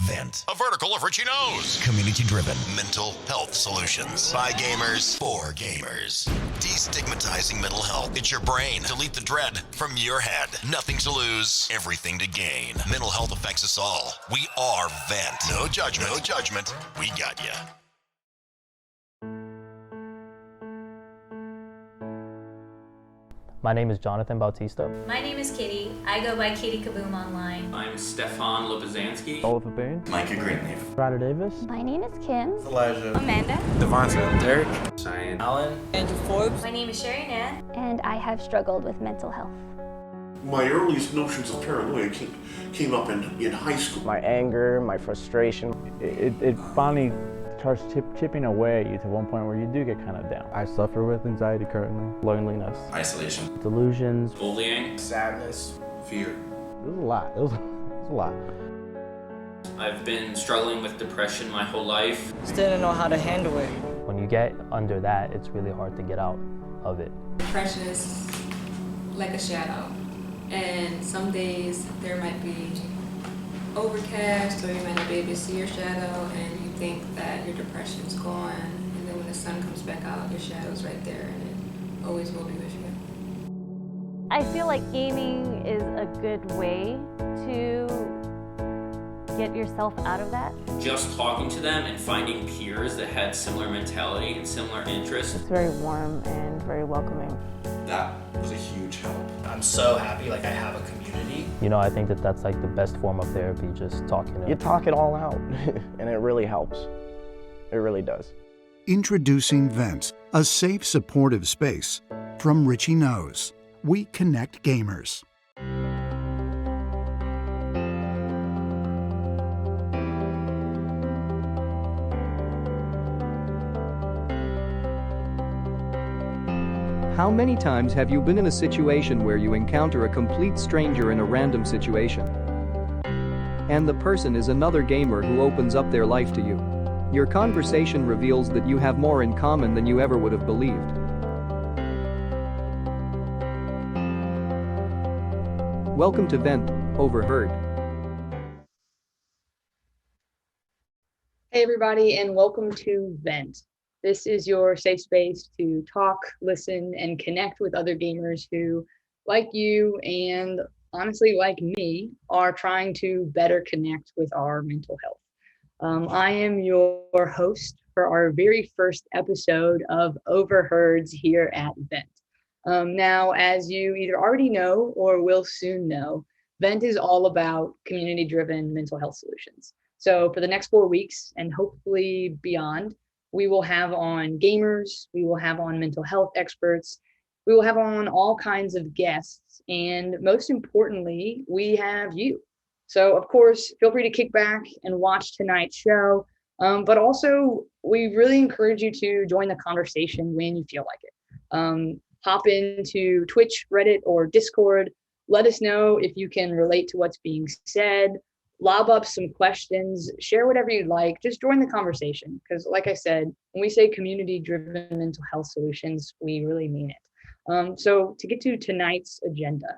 Vent. A vertical of Richie Knows. Community-driven mental health solutions. By gamers, for gamers. Destigmatizing mental health. It's your brain. Delete the dread from your head. Nothing to lose, everything to gain. Mental health affects us all. We are Vent. No judgment. No judgment. We got ya. My name is Jonathan Bautista. My name is Kitty. I go by Kitty Kaboom online. I'm Stefan Lopazansky. Oliver Boone. Micah Greenleaf. Ryder Davis. My name is Kim. Elijah. Amanda. Devonta. Derek. Cyan. Alan. Andrew Forbes. My name is Sherry Nan. And I have struggled with mental health. My earliest notions of paranoia came up in high school. My anger, my frustration. It finally starts chipping away at you to one point where you do get kind of down. I suffer with anxiety currently. Loneliness. Isolation. Delusions. Bullying. Sadness. Fear. It was a lot. It was a lot. I've been struggling with depression my whole life. Still didn't know how to handle it. When you get under that, it's really hard to get out of it. Depression is like a shadow. And some days there might be overcast, or you might not be able to see your shadow, and you think that your depression's gone, and then when the sun comes back out, your shadow's right there, and it always will be with you. I feel like gaming is a good way to get yourself out of that. Just talking to them and finding peers that had similar mentality and similar interests. It's very warm and very welcoming. That was a huge help. I'm so happy I have a community. You know, I think that's like the best form of therapy, just talking to You talk it all out, and it really helps. It really does. Introducing Vent, a safe, supportive space from Richie Knows. We connect gamers. How many times have you been in a situation where you encounter a complete stranger in a random situation? And the person is another gamer who opens up their life to you. Your conversation reveals that you have more in common than you ever would have believed. Welcome to Vent, Overheard. Hey everybody, and welcome to Vent. This is your safe space to talk, listen, and connect with other gamers who, like you and honestly like me, are trying to better connect with our mental health. I am your host for our very first episode of Overheards here at Vent. Now, as you either already know or will soon know, Vent is all about community-driven mental health solutions. So for the next 4 weeks and hopefully beyond, we will have on gamers, we will have on mental health experts, we will have on all kinds of guests, and most importantly, we have you. So of course, feel free to kick back and watch tonight's show, but also we really encourage you to join the conversation when you feel like it. Hop into Twitch, Reddit, or Discord. Let us know if you can relate to what's being said. Lob up some questions, share whatever you'd like, just join the conversation. Because like I said, when we say community-driven mental health solutions, we really mean it. So to get to tonight's agenda,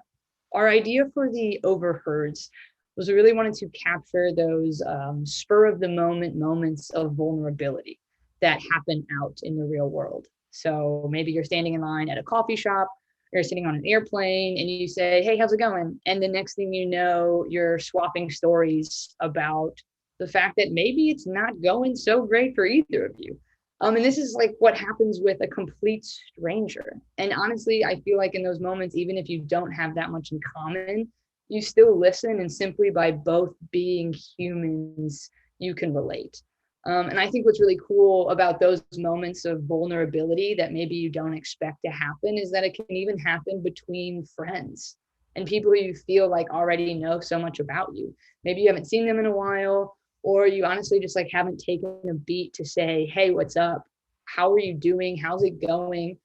our idea for the Overheards was we really wanted to capture those spur of the moment moments of vulnerability that happen out in the real world. So maybe you're standing in line at a coffee shop, you're sitting on an airplane and you say, hey, how's it going? And the next thing you know, you're swapping stories about the fact that maybe it's not going so great for either of you. And this is like what happens with a complete stranger. And honestly, I feel like in those moments, even if you don't have that much in common, you still listen, and simply by both being humans, you can relate. And I think what's really cool about those moments of vulnerability that maybe you don't expect to happen is that it can even happen between friends and people who you feel like already know so much about you. Maybe you haven't seen them in a while, or you honestly just like haven't taken a beat to say, hey, what's up? How are you doing? How's it going?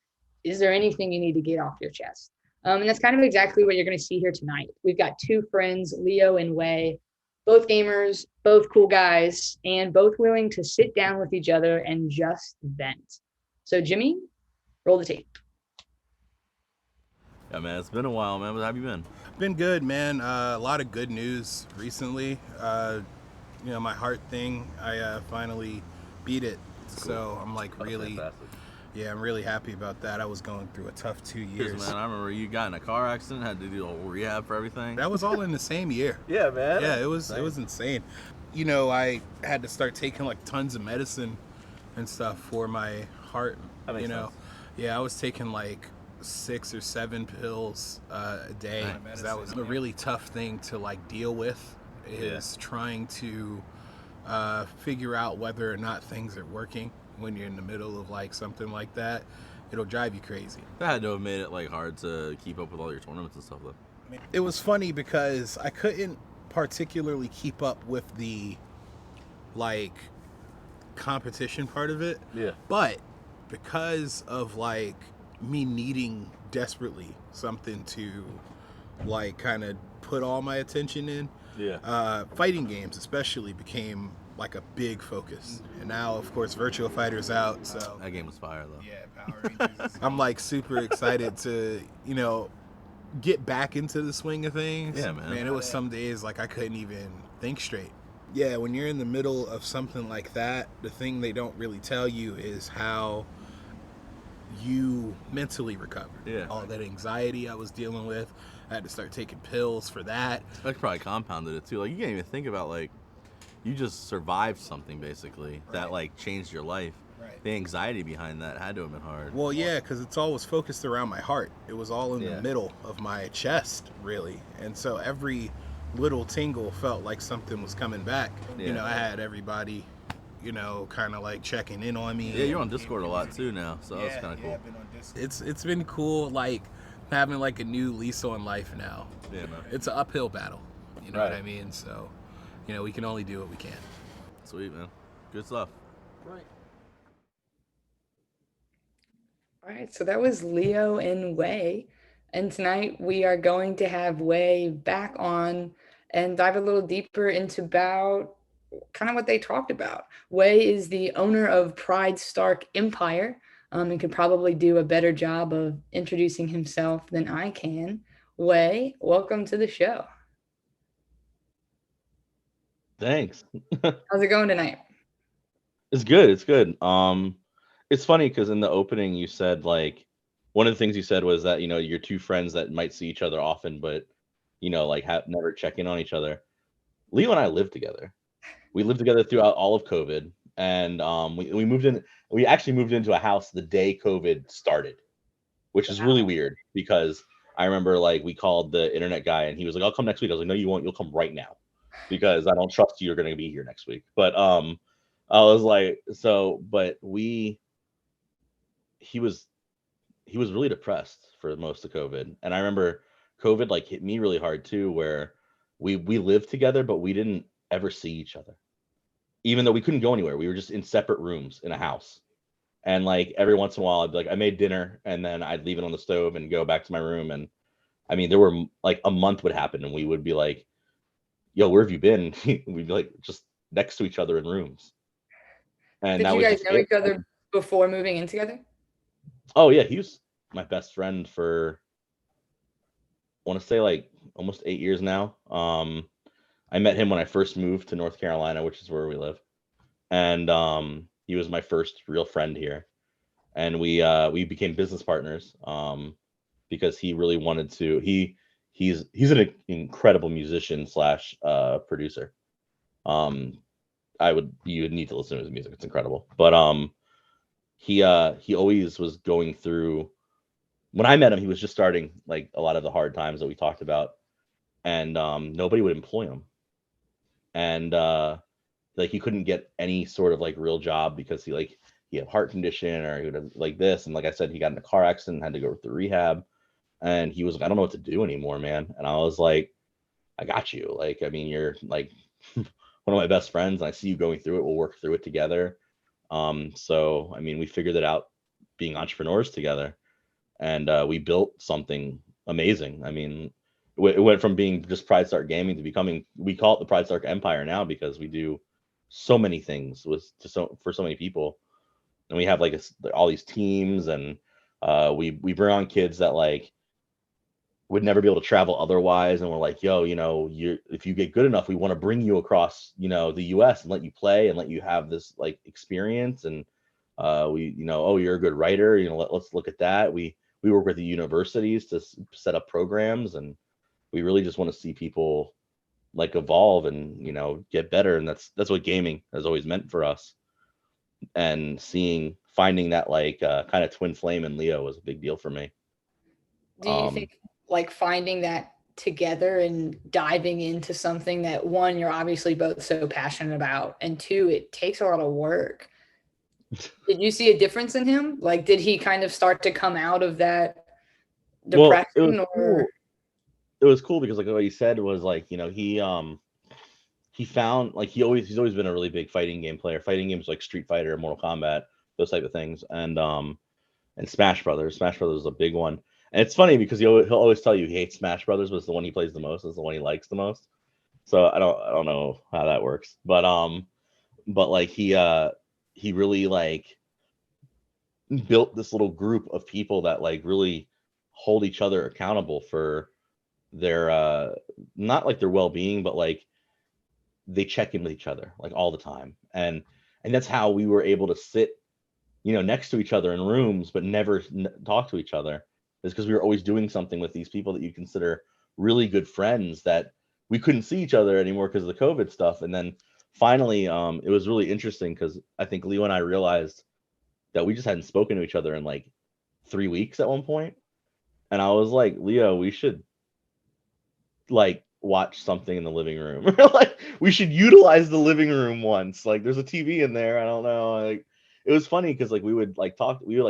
Is there anything you need to get off your chest? And that's kind of exactly what you're going to see here tonight. We've got two friends, Leo and Wei, both gamers, both cool guys, and both willing to sit down with each other and just vent. So Jimmy, roll the tape. Yeah, man, it's been a while, man. How have you been? Been good, man. A lot of good news recently. my heart thing, I finally beat it. So I'm like really, yeah, I'm really happy about that. I was going through a tough 2 years. Man, I remember you got in a car accident, had to do a whole rehab for everything. That was all in the same year. Yeah, man. Yeah, it was insane. I had to start taking like tons of medicine and stuff for my heart. That makes sense. Yeah, I was taking like 6 or 7 pills a day. Nice. That was a really tough thing to like deal with. Is trying to figure out whether or not things are working when you're in the middle of like something like that. It'll drive you crazy. That had to have made it like hard to keep up with all your tournaments and stuff though. It was funny because I couldn't particularly keep up with the like competition part of it. Yeah. But because of like me needing desperately something to like kind of put all my attention in, fighting games especially became like a big focus. And now of course Virtua Fighter's out, so that game was fire though. Yeah, Power Rangers. I'm like super excited to get back into the swing of things. Yeah, man. It was some days like I couldn't even think straight. Yeah, when you're in the middle of something like that, the thing they don't really tell you is how you mentally recovered. Yeah. All that anxiety I was dealing with, I had to start taking pills for that. That probably compounded it too. Like you can't even think about like you just survived something basically that like changed your life. Right. The anxiety behind that had to have been hard. Well, yeah, because it's always focused around my heart. It was all in the middle of my chest, really. And so every little tingle felt like something was coming back. Yeah. I had everybody, kind of like checking in on me. Yeah, you're on Discord a lot too now, so that's kind of cool. I've been on Discord. It's been cool, like having like a new lease on life now. Yeah, man. It's an uphill battle. You know what I mean? So, we can only do what we can. Sweet, man. Good stuff. Right. All right, so that was Leo and Wei. And tonight we are going to have Wei back on and dive a little deeper into about kind of what they talked about. Wei is the owner of Pride Stark Empire and could probably do a better job of introducing himself than I can. Wei, welcome to the show. Thanks. How's it going tonight? It's good. It's good. It's funny because in the opening you said like one of the things you said was that you're two friends that might see each other often, but like have never check in on each other. Leo and I lived together. We lived together throughout all of COVID, and we moved in. We actually moved into a house the day COVID started, which is really weird because I remember like we called the internet guy and he was like, "I'll come next week." I was like, "No, you won't. You'll come right now because I don't trust you're going to be here next week." But I was like, but he was really depressed for most of COVID. And I remember COVID like hit me really hard too, where we lived together, but we didn't ever see each other. Even though we couldn't go anywhere, we were just in separate rooms in a house. And like every once in a while I'd be like, I made dinner and then I'd leave it on the stove and go back to my room. And I mean, there were like a month would happen and we would be like, yo, where have you been? We'd be like just next to each other in rooms. And did you guys know each other before moving in together? Oh yeah, he was my best friend for I want to say like almost 8 years now. I met him when I first moved to North Carolina, which is where we live, and he was my first real friend here, and we became business partners because he really wanted to. He's an incredible musician slash producer. You would need to listen to his music; it's incredible. But he always was going through. When I met him, he was just starting like a lot of the hard times that we talked about, and nobody would employ him, and like he couldn't get any sort of like real job because he had heart condition or he would have like this, and like I said, he got in a car accident, had to go through rehab, and he was like, I don't know what to do anymore, man. And I was like, I got you. Like, I mean, you're like one of my best friends, and I see you going through it. We'll work through it together. So I mean, we figured it out being entrepreneurs together. And we built something amazing. I mean, it went from being just Pride Stark Gaming to becoming, we call it the Pride Stark Empire now because we do so many things for so many people. And we have like all these teams and we bring on kids that like would never be able to travel otherwise, and we're like, yo, if you get good enough, we want to bring you across, the US and let you play and let you have this like experience. And oh, you're a good writer, let's look at that. We work with the universities to set up programs, and we really just want to see people like evolve and get better. And that's what gaming has always meant for us. And finding that like kind of twin flame in Leo was a big deal for me. Do you think like finding that together and diving into something that, one, you're obviously both so passionate about, and two, it takes a lot of work. Did you see a difference in him? Like, did he kind of start to come out of that depression? Well, it was cool because like what he said was like, he found like he's always been a really big fighting game player. Fighting games like Street Fighter, Mortal Kombat, those type of things, and Smash Brothers. Smash Brothers is a big one. And it's funny because he'll always tell you he hates Smash Brothers, but it's the one he plays the most. It's the one he likes the most. So I don't know how that works, but like he really like built this little group of people that like really hold each other accountable for their not like their well-being, but like they check in with each other like all the time. And that's how we were able to sit next to each other in rooms but never talk to each other, is because we were always doing something with these people that you consider really good friends that we couldn't see each other anymore because of the COVID stuff. And then finally it was really interesting because I think Leo and I realized that we just hadn't spoken to each other in like 3 weeks at one point. And I was like, Leo, we should like watch something in the living room. Like we should utilize the living room once. Like there's a TV in there. I don't know. Like it was funny because like we would like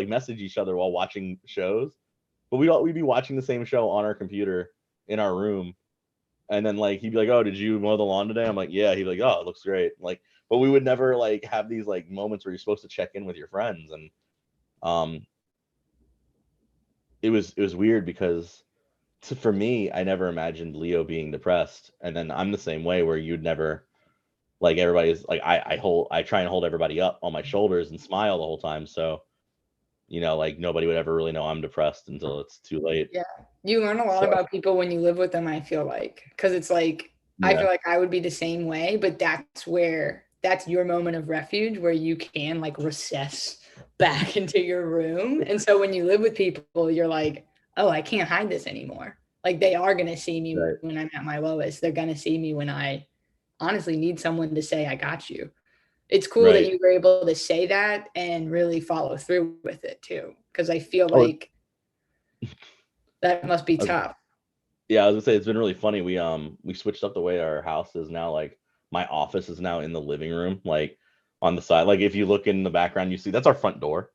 message each other while watching shows, but we'd be watching the same show on our computer in our room. And then like he'd be like, oh, did you mow the lawn today? I'm like, yeah. He'd be like, oh, it looks great. Like, but we would never like have these like moments where you're supposed to check in with your friends. And it was weird because for me, I never imagined Leo being depressed. And then I'm the same way, where you'd never, like, everybody's like, I try and hold everybody up on my shoulders and smile the whole time. So, like nobody would ever really know I'm depressed until it's too late. Yeah. You learn a lot about people when you live with them, I feel like, because it's like, I feel like I would be the same way, but that's your moment of refuge where you can like recess back into your room. And so when you live with people, you're like, oh, I can't hide this anymore. Like they are going to see me when I'm at my lowest. They're going to see me when I honestly need someone to say, I got you. It's cool that you were able to say that and really follow through with it too. Cause I feel like that must be tough. Yeah. I was gonna say, it's been really funny. We switched up the way our house is now. Like my office is now in the living room, like on the side. Like if you look in the background, you see that's our front door.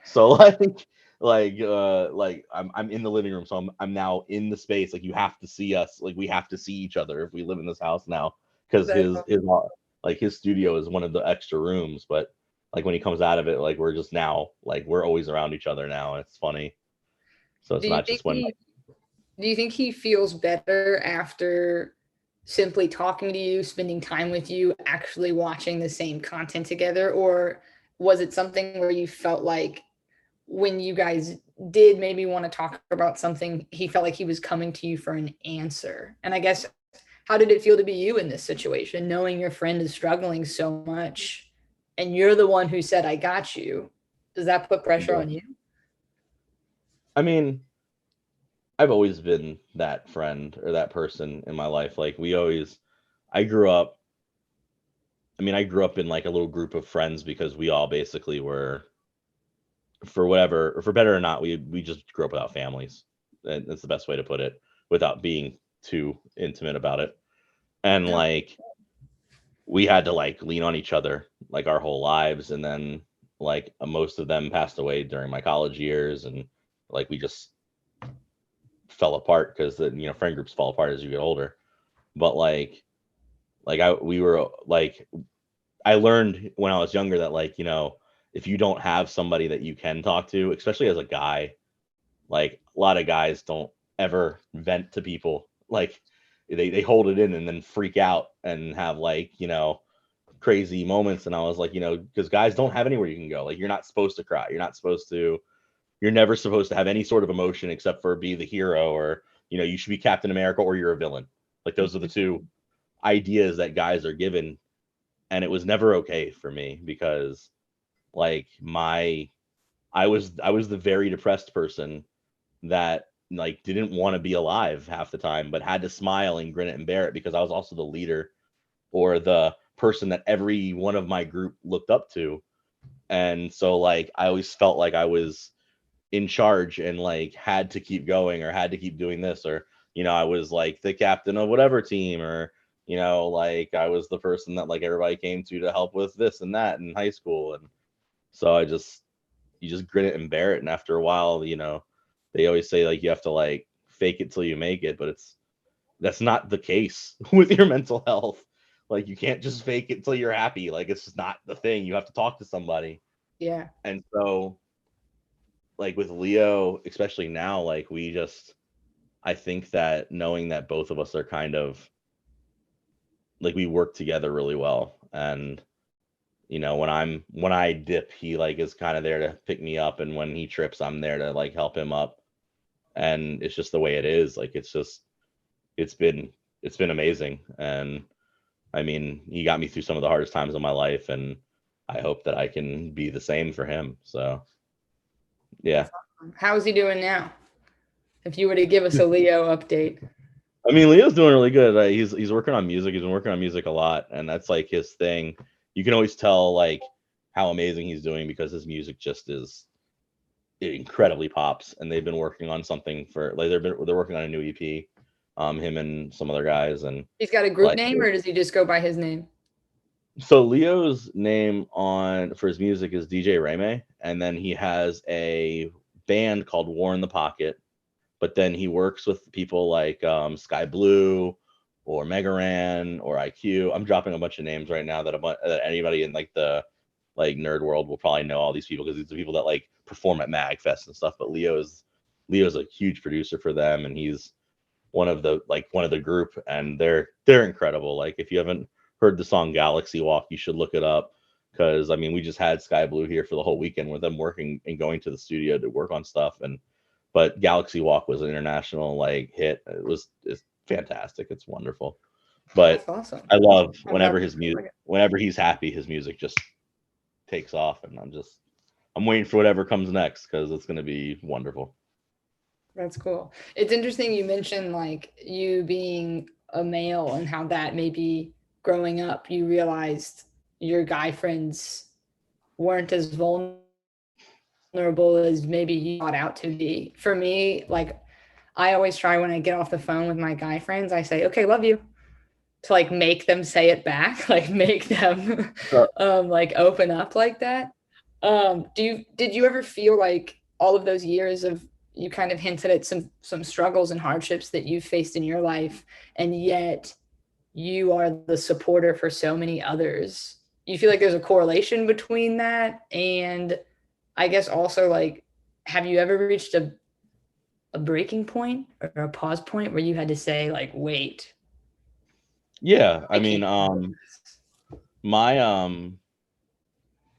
So like I'm in the living room, so I'm now in the space. Like you have to see us, like we have to see each other if we live in this house now, because his studio is one of the extra rooms. But like when he comes out of it, like we're just now like we're always around each other now, and it's funny. So it's not just when. Do you think he feels better after simply talking to you, spending time with you, actually watching the same content together? Or was it something where you felt like when you guys did maybe want to talk about something, he felt like he was coming to you for an answer? And I guess, how did it feel to be you in this situation, knowing your friend is struggling so much and you're the one who said, I got you? Does that put pressure on you? I mean, I've always been that friend or that person in my life. Like I grew up in like a little group of friends because we all basically were, for whatever, or for better or not, we just grew up without families. And that's the best way to put it, without being too intimate about it. And like we had to like lean on each other like our whole lives. And then like most of them passed away during my college years, and like we just fell apart because the friend groups fall apart as you get older. But I learned when I was younger that like if you don't have somebody that you can talk to, especially as a guy, like a lot of guys don't ever vent to people. Like they hold it in and then freak out and have like crazy moments. And I was like, because guys don't have anywhere you can go. Like you're not supposed to cry, you're never supposed to have any sort of emotion except for be the hero or you should be Captain America or you're a villain. Like those are the two ideas that guys are given, and it was never okay for me because like I was the very depressed person that like didn't want to be alive half the time, but had to smile and grin it and bear it because I was also the leader or the person that every one of my group looked up to. And so like I always felt like I was in charge and like had to keep going or had to keep doing this, or I was like the captain of whatever team, or like I was the person that like everybody came to help with this and that in high school. And so you just grin it and bear it. And after a while, they always say like you have to like fake it till you make it, but that's not the case with your mental health. Like you can't just fake it till you're happy. Like it's just not the thing. You have to talk to somebody. Yeah. And so like with Leo, especially now, like I think that knowing that both of us are kind of like we work together really well. And when I dip, he like is kind of there to pick me up, and when he trips, I'm there to like help him up. And it's just the way it is. Like it's been amazing. And I mean, he got me through some of the hardest times of my life, and I hope that I can be the same for him. So yeah. How is he doing now? If you were to give us a Leo update. I mean, Leo's doing really good. He's working on music. He's been working on music a lot, and that's like his thing. You can always tell like how amazing he's doing because his music just is incredibly pops. And they've been working on something for like they're working on a new EP, him and some other guys. And he's got a group like, name, or does he just go by his name? So Leo's name for his music is DJ Rayme, and then he has a band called War in the Pocket. But then he works with people like Sky Blue or Megaran or IQ. I'm dropping a bunch of names right now that anybody in like the like nerd world will probably know all these people because these are people that like perform at MagFest and stuff. But Leo's a huge producer for them, and he's one of the group, and they're incredible. Like if you haven't heard the song Galaxy Walk, you should look it up, because I mean we just had Sky Blue here for the whole weekend with them working and going to the studio to work on stuff. But Galaxy Walk was an international like hit. It's fantastic. It's wonderful. But that's awesome. I love whenever he's happy, his music just takes off, and I'm waiting for whatever comes next because it's gonna be wonderful. That's cool. It's interesting you mentioned like you being a male and how that maybe growing up you realized your guy friends weren't as vulnerable as maybe you thought out to be. For me, like I always try when I get off the phone with my guy friends, I say, okay, love you, to like make them say it back, like make them like open up like that. Did you ever feel like all of those years of, you kind of hinted at some struggles and hardships that you've faced in your life, and yet you are the supporter for so many others? You feel like there's a correlation between that? And I guess also like, have you ever reached a breaking point or a pause point where you had to say like, wait? Yeah, I mean, I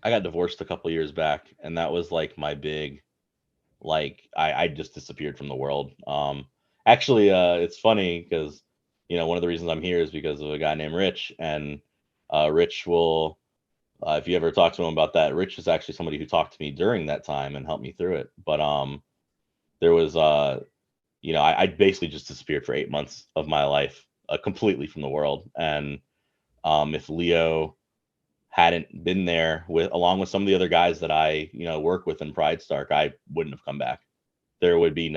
got divorced a couple years back, and that was like my big, like I just disappeared from the world. Actually, it's funny because one of the reasons I'm here is because of a guy named Rich, and Rich will, if you ever talk to him about that, Rich is actually somebody who talked to me during that time and helped me through it. But there was I basically just disappeared for 8 months of my life, completely from the world. And if Leo hadn't been there along with some of the other guys that I work with in Pride Stark, I wouldn't have come back. There would be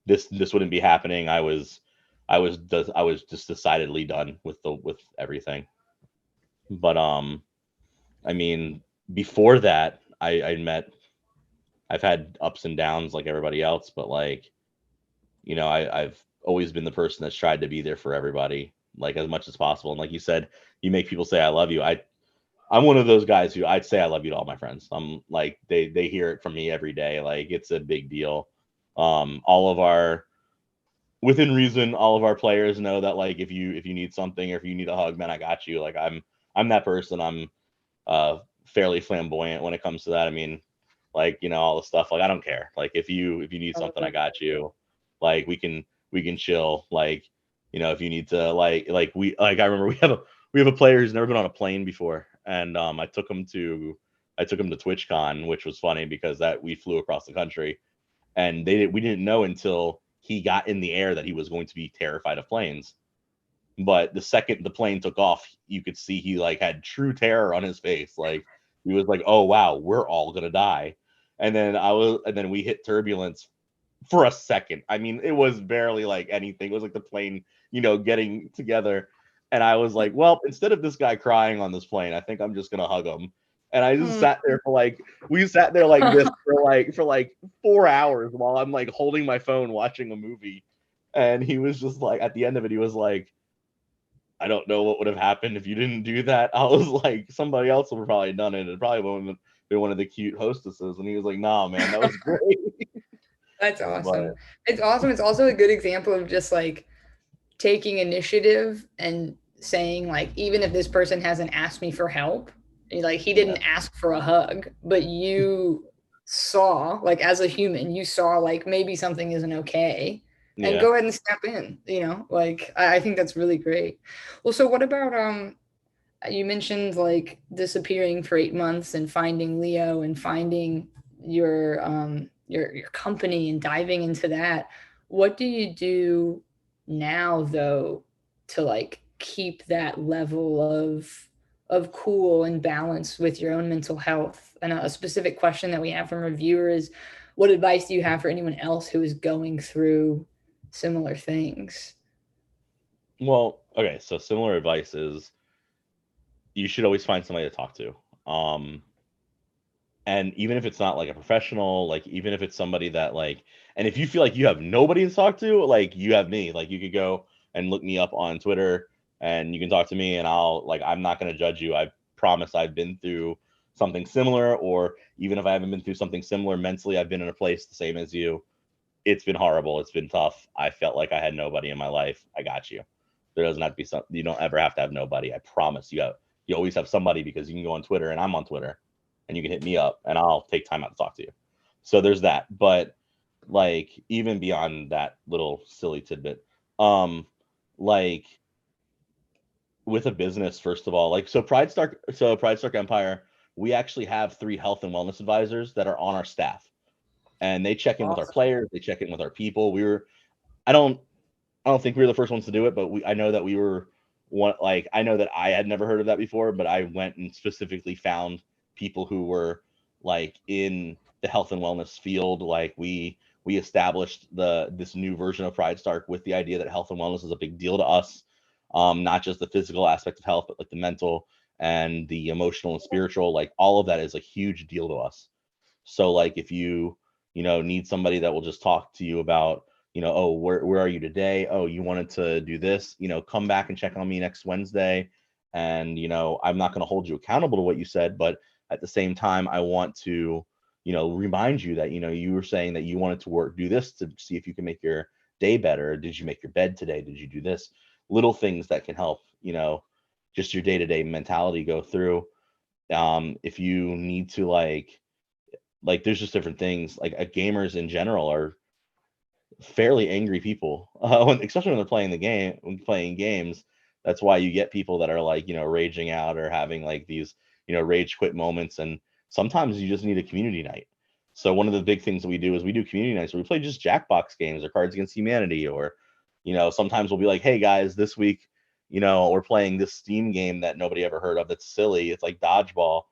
this wouldn't be happening. I was just decidedly done with everything. But I mean, before that, I've had ups and downs like everybody else, but like I've always been the person that's tried to be there for everybody, like as much as possible. And like you said, you make people say I love you. I'm one of those guys who I'd say I love you to all my friends. I'm like they hear it from me every day. Like it's a big deal. Within reason, all of our players know that like if you need something or if you need a hug, man, I got you. Like I'm that person. I'm fairly flamboyant when it comes to that. I mean, like all the stuff. Like I don't care. Like if you need something, I got you. Like we can we can chill. Like, if you need to, I remember we have a player who's never been on a plane before, and I took him to TwitchCon, which was funny because that we flew across the country, and we didn't know until he got in the air that he was going to be terrified of planes. But the second the plane took off, you could see he like had true terror on his face. Like he was like, "Oh wow, we're all gonna die." And then we hit turbulence for a second. I mean, it was barely like anything. It was like the plane, getting together. And I was like, well, instead of this guy crying on this plane, I think I'm just gonna hug him. And I just sat there we sat there like this for like 4 hours while I'm like holding my phone watching a movie. And he was just like, at the end of it, he was like, I don't know what would have happened if you didn't do that. I was like, somebody else would have probably done it. It probably wouldn't have been one of the cute hostesses. And he was like, nah, man, that was great. That's awesome. But It's awesome. It's also a good example of just like taking initiative and saying like, even if this person hasn't asked me for help, like he didn't ask for a hug, but you saw, like as a human, you saw like maybe something isn't okay, and go ahead and step in. Like I think that's really great. Well, so what about you mentioned like disappearing for 8 months and finding Leo and finding your company and diving into that. What do you do now though to like keep that level of cool and balance with your own mental health? And a specific question that we have from a viewer is, what advice do you have for anyone else who is going through similar things? Well, okay, so similar advice is you should always find somebody to talk to. And even if it's not like a professional, like even if it's somebody that like, and if you feel like you have nobody to talk to, like you have me, like you could go and look me up on Twitter and you can talk to me and I'm not going to judge you. I promise I've been through something similar, or even if I haven't been through something similar mentally, I've been in a place the same as you. It's been horrible. It's been tough. I felt like I had nobody in my life. I got you. There doesn't have to be something. You don't ever have to have nobody. I promise you always have somebody, because you can go on Twitter and I'm on Twitter and you can hit me up and I'll take time out to talk to you. So there's that. But like, even beyond that little silly tidbit, like with a business, first of all, like, so Pride Stark Empire, we actually have 3 health and wellness advisors that are on our staff, and they check in with our players. They check in with our people. I don't think we were the first ones to do it, but I know that we were one. Like, I know that I had never heard of that before, but I went and specifically found people who were like in the health and wellness field. Like we established this new version of Pride Stark with the idea that health and wellness is a big deal to us. Not just the physical aspect of health, but like the mental and the emotional and spiritual, like all of that is a huge deal to us. So like if you need somebody that will just talk to you about, oh, where are you today? Oh, you wanted to do this, come back and check on me next Wednesday. And, I'm not going to hold you accountable to what you said, but at the same time, I want to, remind you that, you were saying that you wanted to do this to see if you can make your day better. Did you make your bed today? Did you do this? Little things that can help, just your day-to-day mentality go through. If you need to like there's just different things. Like gamers in general are fairly angry people, especially when they're playing games. That's why you get people that are like, raging out or having like these, rage quit moments. And sometimes you just need a community night. So one of the big things that we do is we do community nights where we play just Jackbox games or Cards Against Humanity, or, sometimes we'll be like, hey guys, this week, we're playing this Steam game that nobody ever heard of that's silly. It's like dodgeball.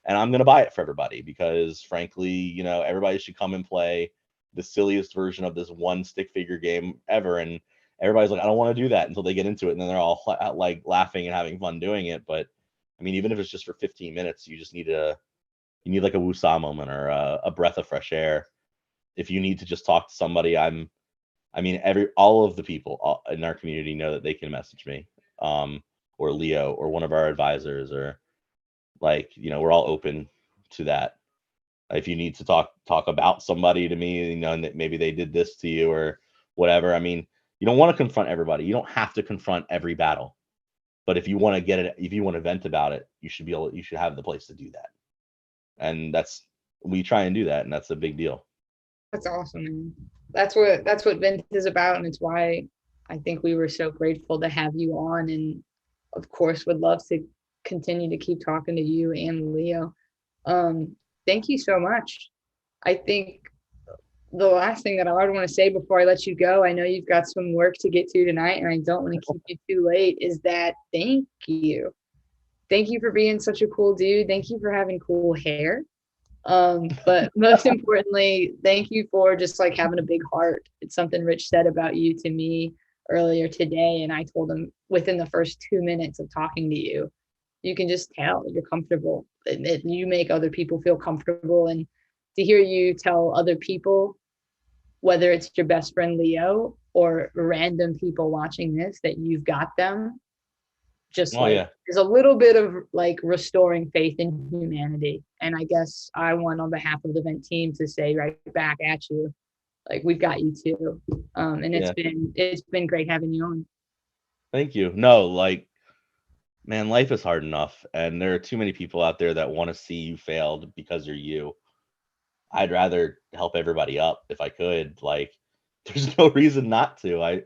And I'm going to buy it for everybody because frankly, everybody should come and play the silliest version of this one stick figure game ever. And everybody's like, I don't want to do that until they get into it. And then they're all like laughing and having fun doing it. But I mean, even if it's just for 15 minutes, you just need like a woosah moment or a breath of fresh air. If you need to just talk to somebody, all of the people in our community know that they can message me, or Leo or one of our advisors, or like, we're all open to that. If you need to talk about somebody to me, and that maybe they did this to you or whatever. I mean, you don't want to confront everybody. You don't have to confront every battle. But if you want to get it, if you want to vent about it, you should have the place to do that. And we try and do that, and that's a big deal. That's awesome, man. That's what Vent is about, and it's why I think we were so grateful to have you on, and of course would love to continue to keep talking to you and Leo. Thank you so much. I think the last thing that I would want to say before I let you go, I know you've got some work to get to tonight, and I don't want to keep you too late, is that thank you. Thank you for being such a cool dude. Thank you for having cool hair. But most importantly, thank you for just like having a big heart. It's something Rich said about you to me earlier today, and I told him within the first 2 minutes of talking to you, you can just tell you're comfortable. You make other people feel comfortable, and to hear you tell other people, whether it's your best friend Leo or random people watching this, that you've got them, just there's a little bit of like restoring faith in humanity. And I guess I want on behalf of the Vent team to say right back at you, like we've got you too. And it's been great having you on. Thank you. No, like, man, life is hard enough, and there are too many people out there that want to see you failed because you're you. I'd rather help everybody up if I could. Like, there's no reason not to.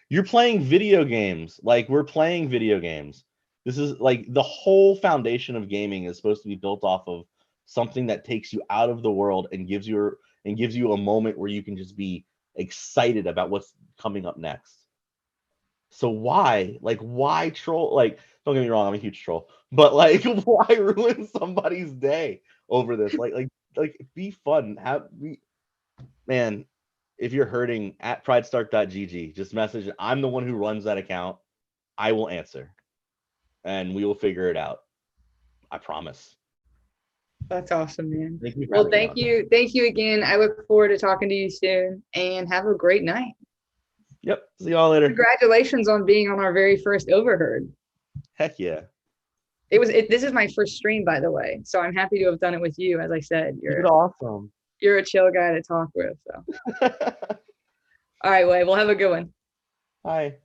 You're playing video games. Like, we're playing video games. This is like the whole foundation of gaming is supposed to be built off of something that takes you out of the world and gives you a moment where you can just be excited about what's coming up next. So why troll? Like, don't get me wrong, I'm a huge troll, but like, why ruin somebody's day over this? Like, be fun. Man, if you're hurting, at pridestark.gg, just message. I'm the one who runs that account. I will answer, and we will figure it out. I promise. That's awesome, man. Thank you. Well, thank you again. I look forward to talking to you soon, and have a great night. Yep. See y'all later. Congratulations on being on our very first Overheard. Heck yeah. This is my first stream, by the way, so I'm happy to have done it with you. As I said, you're awesome. You're a chill guy to talk with. So. All right, Way. We'll have a good one. Bye.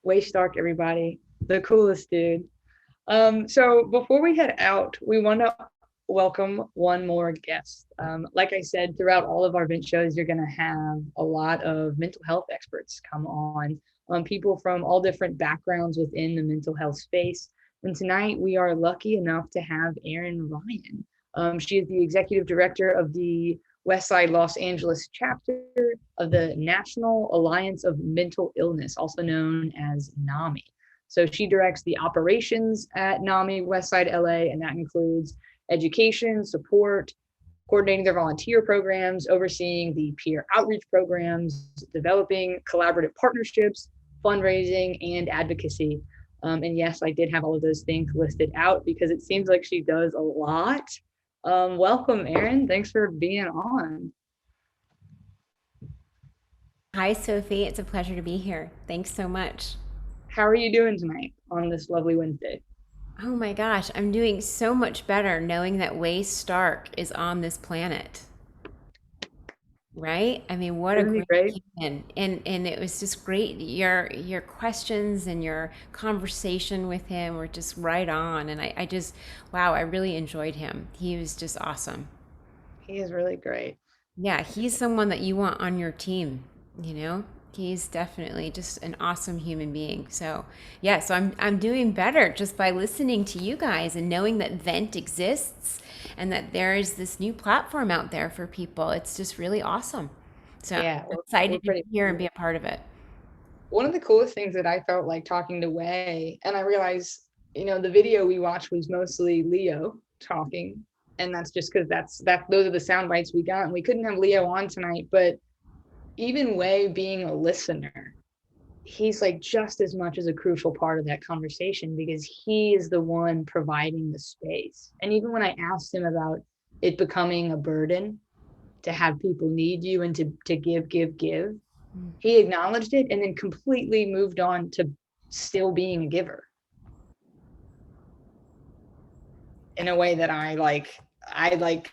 Way Stark, everybody, the coolest dude. So before we head out, we want to welcome one more guest. Like I said, throughout all of our Vent shows, you're going to have a lot of mental health experts come on, people from all different backgrounds within the mental health space. And tonight we are lucky enough to have Erin Ryan. She is the executive director of the Westside Los Angeles chapter of the National Alliance of Mental Illness, also known as NAMI. So she directs the operations at NAMI Westside LA, and that includes education, support, coordinating their volunteer programs, overseeing the peer outreach programs, developing collaborative partnerships, fundraising, and advocacy. And yes, I did have all of those things listed out because it seems like she does a lot. Welcome, Erin. Thanks for being on. Hi, Sophie. It's a pleasure to be here. Thanks so much. How are you doing tonight on this lovely Wednesday? Oh my gosh, I'm doing so much better knowing that Way Stark is on this planet. Right? I mean, what a great human. And it was just great. Your questions and your conversation with him were just right on. And I just, wow, I really enjoyed him. He was just awesome. He is really great. Yeah, he's someone that you want on your team, you know? He's definitely just an awesome human being. So yeah, so I'm doing better just by listening to you guys and knowing that Vent exists and that there is this new platform out there for people. It's just really awesome. So yeah, I'm excited to be here and be a part of it. One of the coolest things that I felt like talking to Way, and I realized, the video we watched was mostly Leo talking, and that's just because those are the sound bites we got, and we couldn't have Leo on tonight, but even Way being a listener, he's like just as much as a crucial part of that conversation because he is the one providing the space. And even when I asked him about it becoming a burden to have people need you and to give, he acknowledged it and then completely moved on to still being a giver in a way that I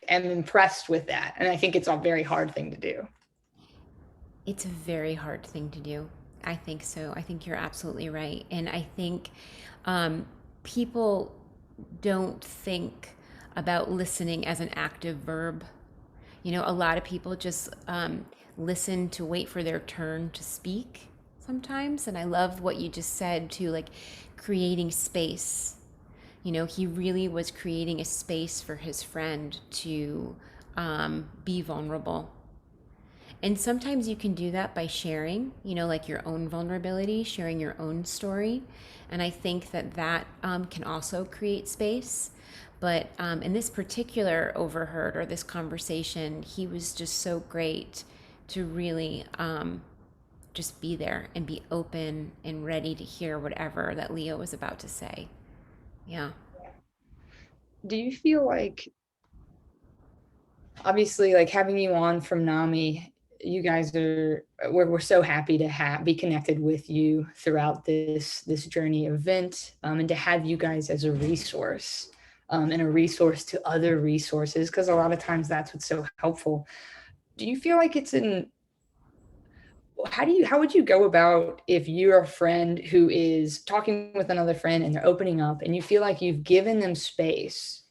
am impressed with that. And I think it's a very hard thing to do. It's a very hard thing to do. I think so. I think you're absolutely right. And I think people don't think about listening as an active verb. A lot of people just listen to wait for their turn to speak sometimes. And I love what you just said too, like creating space. He really was creating a space for his friend to be vulnerable. And sometimes you can do that by sharing, like your own vulnerability, sharing your own story. And I think that can also create space. But in this particular overheard or this conversation, he was just so great to really just be there and be open and ready to hear whatever that Leo was about to say. Yeah. Do you feel like, obviously, like having you on from NAMI, you guys we're so happy to be connected with you throughout this journey event, and to have you guys as a resource, and a resource to other resources, because a lot of times that's what's so helpful. Do you feel like how would you go about if you're a friend who is talking with another friend and they're opening up and you feel like you've given them space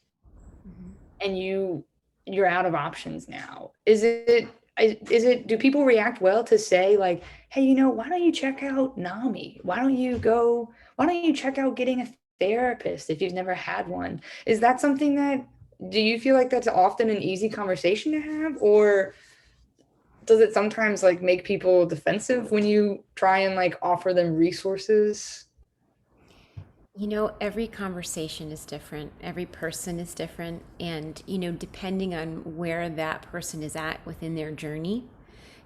and you're out of options now? Do people react well to say like, hey, why don't you check out NAMI? Why don't you check out getting a therapist if you've never had one? Is that something do you feel like that's often an easy conversation to have, or does it sometimes like make people defensive when you try and like offer them resources? Every conversation is different. Every person is different. And, depending on where that person is at within their journey,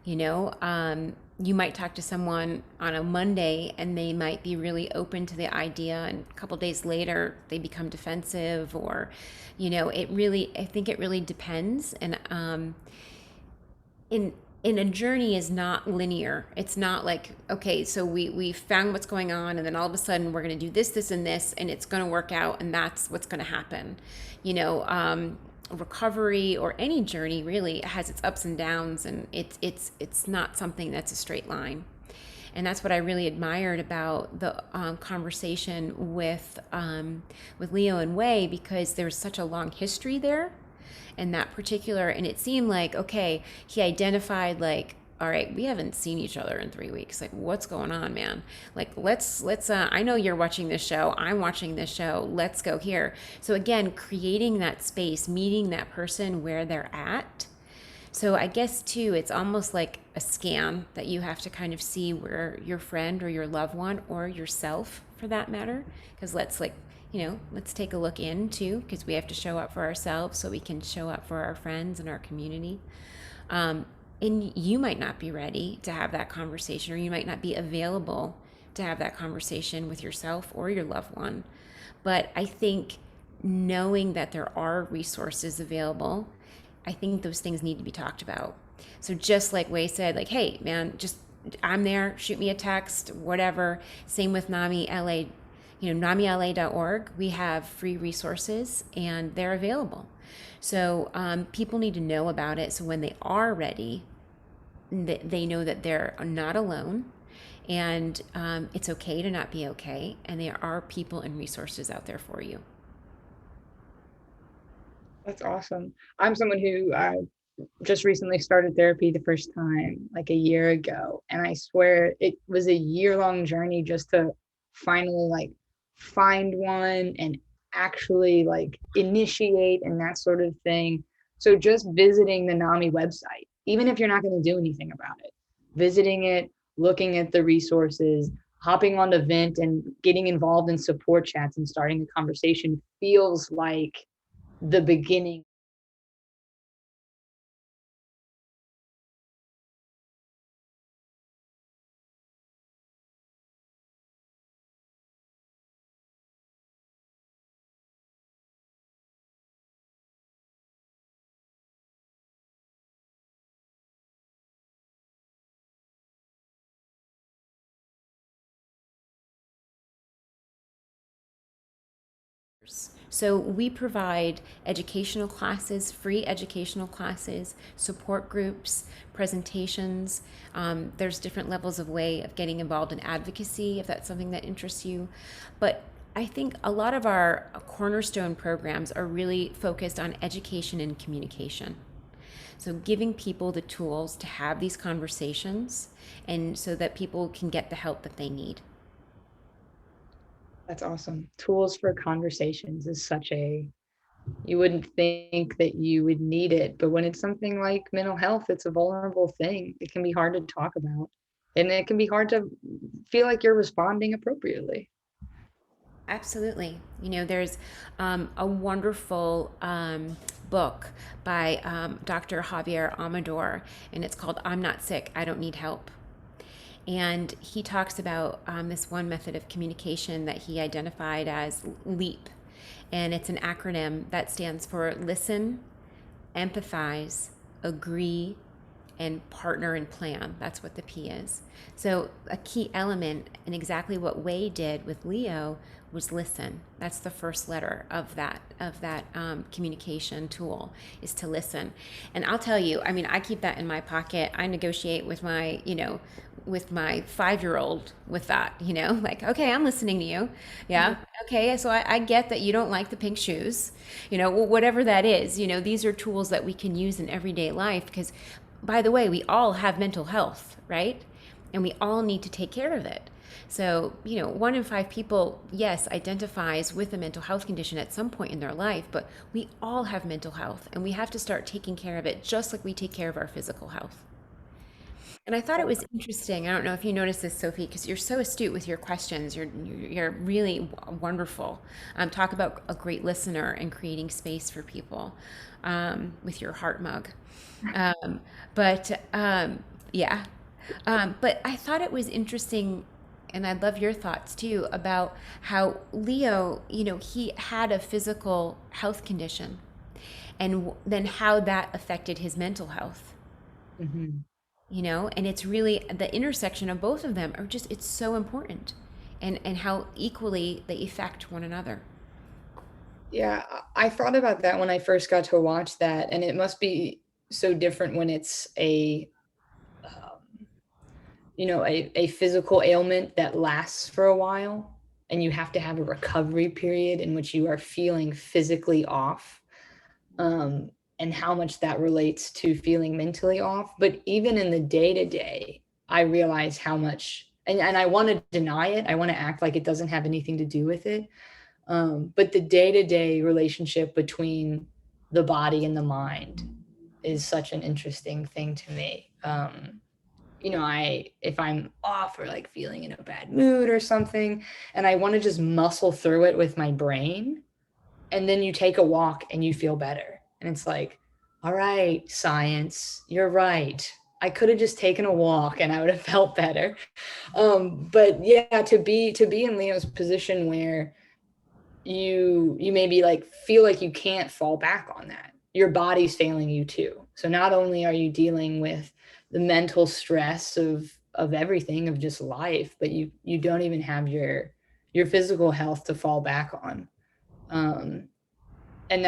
you might talk to someone on a Monday and they might be really open to the idea, and a couple days later they become defensive, or, I think it really depends. And in a journey is not linear. It's not like, okay, so we found what's going on and then all of a sudden we're going to do this and this and it's going to work out and that's what's going to happen. Recovery or any journey really has its ups and downs, and it's not something that's a straight line. And that's what I really admired about the conversation with Leo and Wei, because there's such a long history there. And that particular, and it seemed like, okay, he identified like, all right, we haven't seen each other in 3 weeks. Like, what's going on, man? Like, let's, I know you're watching this show. I'm watching this show. Let's go here. So again, creating that space, meeting that person where they're at. So I guess too, it's almost like a scan that you have to kind of see where your friend or your loved one or yourself for that matter, because let's take a look in too, because we have to show up for ourselves so we can show up for our friends and our community. And you might not be ready to have that conversation, or you might not be available to have that conversation with yourself or your loved one. But I think knowing that there are resources available, I think those things need to be talked about. So just like Wei said, like, hey, man, I'm there, shoot me a text, whatever. Same with NAMI LA. NAMILA.org, we have free resources and they're available. So people need to know about it, so when they are ready, they know that they're not alone, and it's okay to not be okay, and there are people and resources out there for you. That's awesome. I'm someone who just recently started therapy the first time like a year ago, and I swear it was a year-long journey just to finally like find one and actually like initiate and that sort of thing. So just visiting the NAMI website, even if you're not going to do anything about it, visiting it, looking at the resources, hopping on the Vent and getting involved in support chats and starting a conversation feels like the beginning. So we provide educational classes, free educational classes, support groups, presentations. There's different levels of way of getting involved in advocacy if that's something that interests you. But I think a lot of our cornerstone programs are really focused on education and communication. So giving people the tools to have these conversations and so that people can get the help that they need. That's awesome. Tools for conversations is such a, you wouldn't think that you would need it, but when it's something like mental health, it's a vulnerable thing. It can be hard to talk about, and it can be hard to feel like you're responding appropriately. Absolutely. You know, there's a wonderful book by Dr. Javier Amador, and it's called I'm Not Sick, I Don't Need Help. And he talks about this one method of communication that he identified as LEAP. And it's an acronym that stands for listen, empathize, agree, and partner and plan. That's what the P is. So a key element, and exactly what Wei did with Leo, was listen. That's the first letter of that communication tool, is to listen. And I'll tell you, I mean, I keep that in my pocket. I negotiate with my, with my 5-year-old with that, like, okay, I'm listening to you. Yeah. Mm-hmm. Okay. So I get that you don't like the pink shoes, whatever that is, these are tools that we can use in everyday life because, by the way, we all have mental health, right? And we all need to take care of it. So, 1 in 5 people, yes, identifies with a mental health condition at some point in their life, but we all have mental health and we have to start taking care of it just like we take care of our physical health. And I thought it was interesting. I don't know if you noticed this, Sophie, because you're so astute with your questions. You're really wonderful. Talk about a great listener and creating space for people with your heart mug. But I thought it was interesting, and I'd love your thoughts too, about how Leo, he had a physical health condition, and then how that affected his mental health. Mm-hmm. And it's really the intersection of both of them are just, it's so important, and how equally they affect one another. Yeah, I thought about that when I first got to watch that, and it must be so different when it's a physical ailment that lasts for a while, and you have to have a recovery period in which you are feeling physically off, and how much that relates to feeling mentally off. But even in the day-to-day, I realize how much, and I want to deny it. I want to act like it doesn't have anything to do with it. But the day-to-day relationship between the body and the mind is such an interesting thing to me. If I'm off or like feeling in a bad mood or something, and I want to just muscle through it with my brain, and then you take a walk and you feel better. And it's like, all right, science, you're right. I could have just taken a walk and I would have felt better. But yeah, to be in Leo's position where you maybe like feel like you can't fall back on that. Your body's failing you too. So not only are you dealing with the mental stress of everything, of just life, but you don't even have your physical health to fall back on. And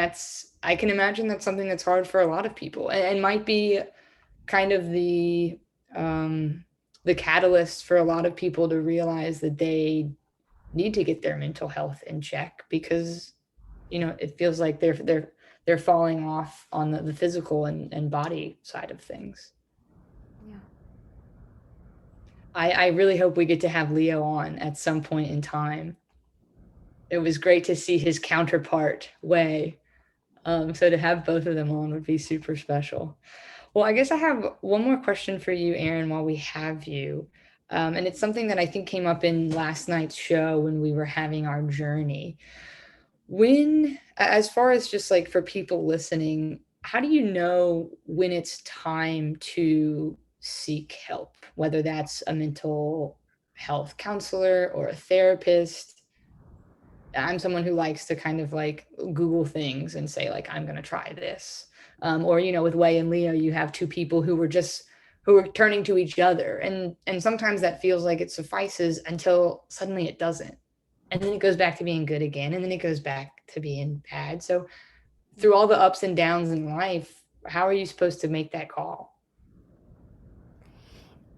I can imagine that's something that's hard for a lot of people, and might be kind of the catalyst for a lot of people to realize that they need to get their mental health in check, because it feels like they're falling off on the physical and body side of things. Yeah. I really hope we get to have Leo on at some point in time. It was great to see his counterpart, Wei. So to have both of them on would be super special. Well, I guess I have one more question for you, Aaron, while we have you. And it's something that I think came up in last night's show when we were having our journey. As far as just like for people listening, how do you know when it's time to seek help, whether that's a mental health counselor or a therapist? I'm someone who likes to kind of like Google things and say like, I'm going to try this. Or, with Wei and Leo, you have two people who are turning to each other. And sometimes that feels like it suffices until suddenly it doesn't. And then it goes back to being good again. And then it goes back to being bad. So through all the ups and downs in life, how are you supposed to make that call?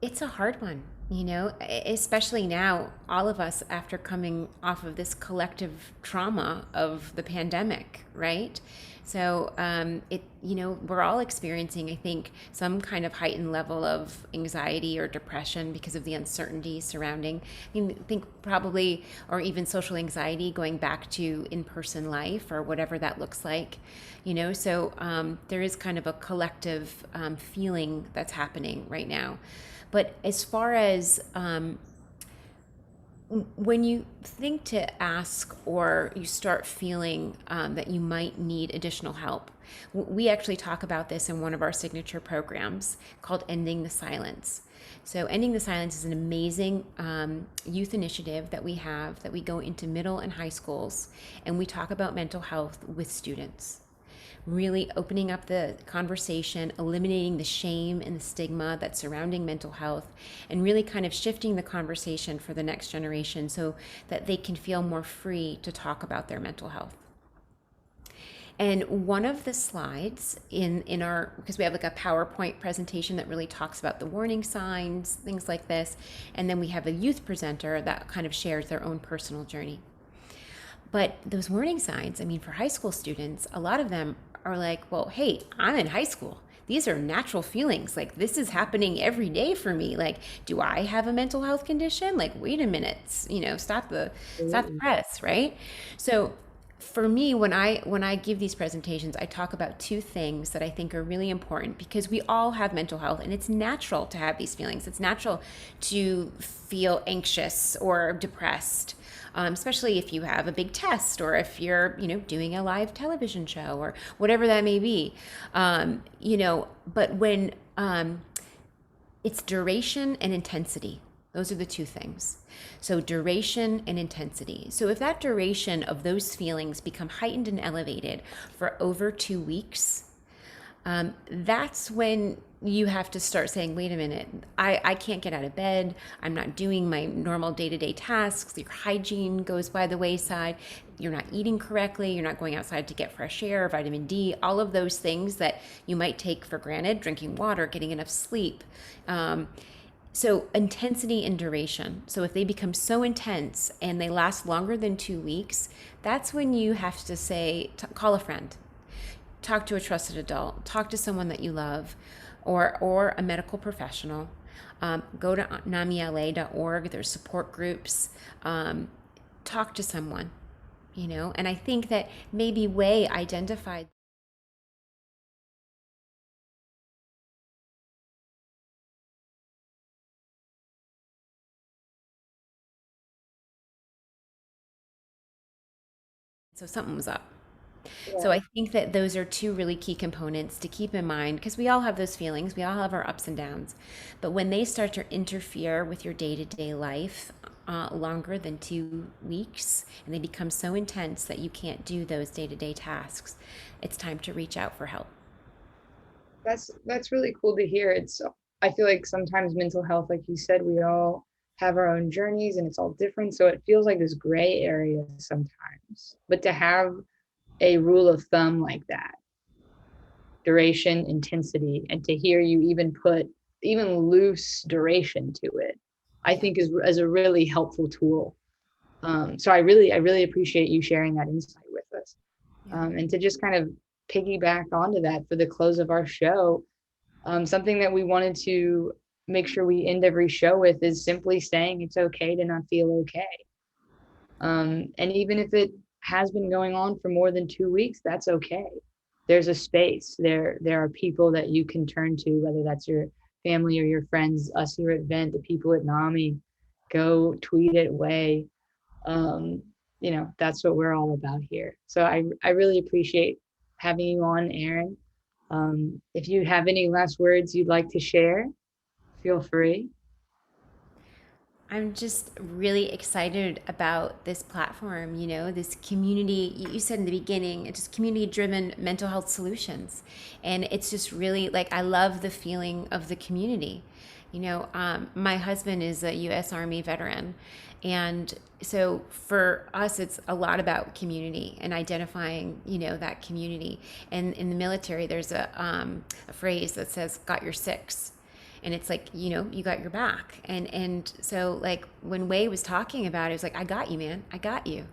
It's a hard one, especially now, all of us after coming off of this collective trauma of the pandemic, right? So we're all experiencing, I think, some kind of heightened level of anxiety or depression because of the uncertainty surrounding. I think probably, or even social anxiety going back to in-person life or whatever that looks like, So there is kind of a collective feeling that's happening right now. But as far as when you think to ask or you start feeling that you might need additional help, we actually talk about this in one of our signature programs called Ending the Silence. So Ending the Silence is an amazing youth initiative that we have, that we go into middle and high schools, and we talk about mental health with students. Really opening up the conversation, eliminating the shame and the stigma that's surrounding mental health, and really kind of shifting the conversation for the next generation so that they can feel more free to talk about their mental health. And one of the slides in our, because we have like a PowerPoint presentation that really talks about the warning signs, things like this, and then we have a youth presenter that kind of shares their own personal journey. But those warning signs, for high school students, a lot of them are like, well, hey, I'm in high school. These are natural feelings. Like, this is happening every day for me. Like, do I have a mental health condition? Like, wait a minute, stop the press, right? So for me, when I give these presentations, I talk about two things that I think are really important, because we all have mental health and it's natural to have these feelings. It's natural to feel anxious or depressed. Especially if you have a big test, or if you're, doing a live television show or whatever that may be, but when it's duration and intensity, those are the two things. So duration and intensity. So if that duration of those feelings become heightened and elevated for over 2 weeks, that's when you have to start saying, wait a minute, I can't get out of bed. I'm not doing my normal day-to-day tasks. Your hygiene goes by the wayside. You're not eating correctly. You're not going outside to get fresh air, vitamin D, all of those things that you might take for granted, drinking water, getting enough sleep. So intensity and duration. So if they become so intense and they last longer than 2 weeks, that's when you have to say, call a friend. Talk to a trusted adult, talk to someone that you love, or a medical professional. Go to namiLA.org. There's support groups. Talk to someone, and I think that maybe Way identified so something was up. So I think that those are two really key components to keep in mind, because we all have those feelings. We all have our ups and downs. But when they start to interfere with your day-to-day life longer than 2 weeks, and they become so intense that you can't do those day-to-day tasks, it's time to reach out for help. That's really cool to hear. I feel like sometimes mental health, like you said, we all have our own journeys and it's all different. So it feels like this gray area sometimes. But to have a rule of thumb like that, duration, intensity, and to hear you even put even loose duration to it, I think is a really helpful tool. So I really appreciate you sharing that insight with us. And to just kind of piggyback onto that for the close of our show, something that we wanted to make sure we end every show with is simply saying it's okay to not feel okay. And even if it has been going on for more than 2 weeks, that's okay. There's a space. There are people that you can turn to, whether that's your family or your friends, us here at Vent, the people at NAMI. Go tweet at Way. That's what we're all about here. So I really appreciate having you on, Aaron. If you have any last words you'd like to share, feel free. I'm just really excited about this platform, this community. You said in the beginning, it's just community-driven mental health solutions. And it's just really, I love the feeling of the community. My husband is a U.S. Army veteran. And so for us, it's a lot about community and identifying, that community. And in the military, there's a phrase that says, got your six. And it's like, you know, you got your back. And so like when Wei was talking about it, it was like, I got you, man. I got you.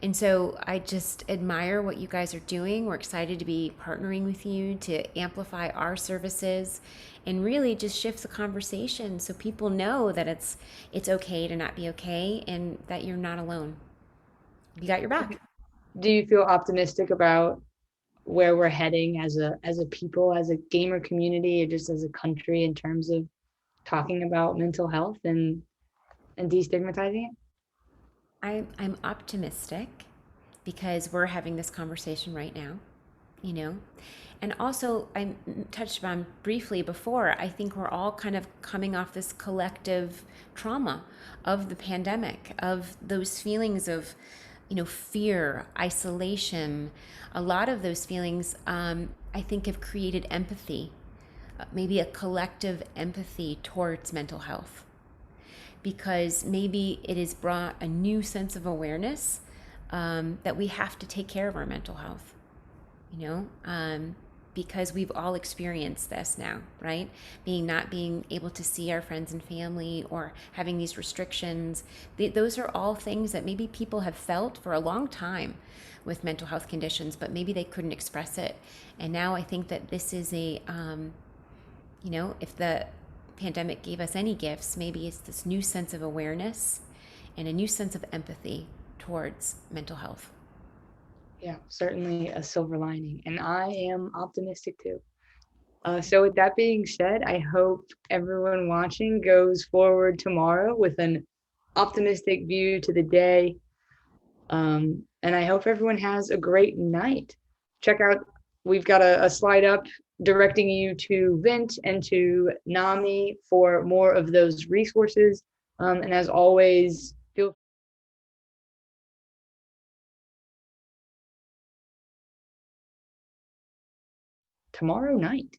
And so I just admire what you guys are doing. We're excited to be partnering with you to amplify our services and really just shift the conversation so people know that it's okay to not be okay and that you're not alone. You got your back. Do you feel optimistic about where we're heading as a people, as a gamer community, or just as a country in terms of talking about mental health and destigmatizing it? I'm optimistic because we're having this conversation right now, you know. And also, I touched on briefly before, I think we're all kind of coming off this collective trauma of the pandemic, of those feelings of, you know, fear, isolation. A lot of those feelings, I think, have created empathy, maybe a collective empathy towards mental health, because maybe it has brought a new sense of awareness that we have to take care of our mental health, you know, because we've all experienced this now, right? Not being able to see our friends and family or having these restrictions. Those are all things that maybe people have felt for a long time with mental health conditions, but maybe they couldn't express it. And now I think that this is a, you know, if the pandemic gave us any gifts, maybe it's this new sense of awareness and a new sense of empathy towards mental health. Yeah, certainly a silver lining, and I am optimistic too. So with that being said, I hope everyone watching goes forward tomorrow with an optimistic view to the day. And I hope everyone has a great night. Check out, we've got a slide up directing you to Vint and to NAMI for more of those resources. And as always, feel tomorrow night.